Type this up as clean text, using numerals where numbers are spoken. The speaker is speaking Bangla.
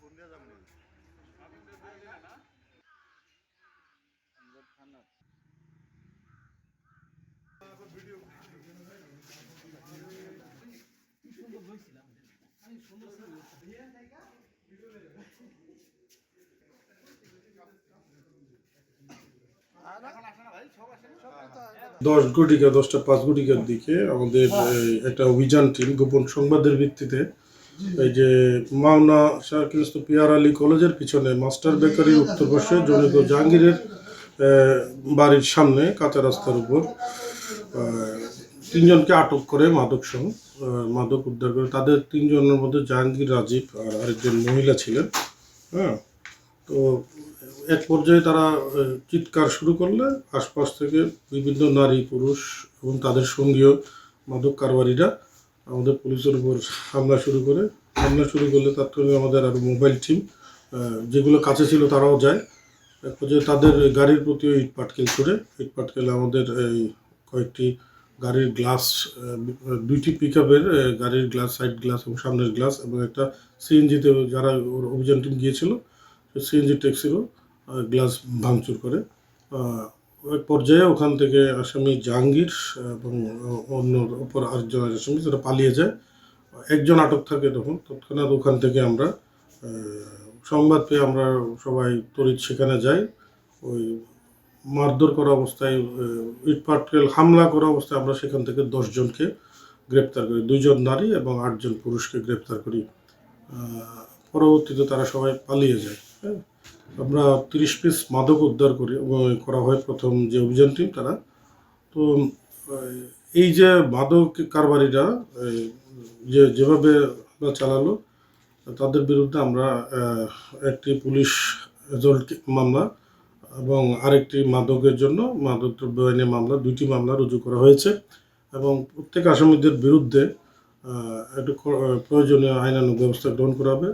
10 ঘটিকা 10:05 দিকে আমাদের একটা অভিযান টিম গোপন সংবাদের ভিত্তিতে এই যে মাওনা শাহকিরস্ত পিয়ার আলী কলেজের পিছনে মাস্টার বেকারির উত্তর পাশে জনৈক জাহাঙ্গীরের বাড়ির সামনে কাঁচা রাস্তার উপর 3জনকে আটক করে মাদক উদ্ধার করে। তাদের 3জনের মধ্যে জাহাঙ্গীর, রাজীব আর আরেকজন মহিলা ছিলেন। হ্যাঁ, তো এক পর্যায়ে তারা চিৎকার শুরু করলে আশপাশ থেকে বিভিন্ন নারী, পুরুষ এবং তাদের সঙ্গীয় মাদক কারবারিরা আমাদের পুলিশের উপর হামলা শুরু করলে তাৎক্ষণিক আমাদের আরও মোবাইল টিম যেগুলো কাছে ছিল তারাও যায়। এক পর্যায়ে তাদের গাড়ির প্রতিও ইট পাটকেল আমাদের এই কয়েকটি গাড়ির গ্লাস, 2টি পিকআপের গাড়ির গ্লাস, সাইড গ্লাস এবং সামনের গ্লাস এবং একটা সিএনজিতে যারা অভিযান টিম গিয়েছিল সিএনজি ট্যাক্সিরও গ্লাস ভাঙচুর করে। এক পর্যায়ে ওখান থেকে আসামি জাহাঙ্গীর এবং অন্য অপর আরেকজন আসামি সেটা পালিয়ে যায়। একজন আটক থাকে। তৎক্ষণাৎ ওখান থেকে আমরা সংবাদ পেয়ে আমরা সবাই তড়িৎ সেখানে যাই। ওই মারধর করা অবস্থায়, ইটপাটকেল হামলা করা অবস্থায় আমরা সেখান থেকে 10জনকে গ্রেপ্তার করি, 2জন নারী এবং 8জন পুরুষকে গ্রেপ্তার করি। পরবর্তীতে তারা সবাই পালিয়ে যায়। হ্যাঁ, আমরা 30 পিস মাদক উদ্ধার করা হয় প্রথম যে অভিযান টিম তারা। তো এই যে মাদক কারবারিরা যেভাবে চালালো তাদের বিরুদ্ধে আমরা একটি পুলিশ এজল্ট মামলা এবং আরেকটি মাদকের জন্য মাদক দ্রব্য আইনে মামলা, 2টি মামলা রুজু করা হয়েছে এবং প্রত্যেক আসামিদের বিরুদ্ধে একটু প্রয়োজনীয় আইনানুগ ব্যবস্থা গ্রহণ করা হবে।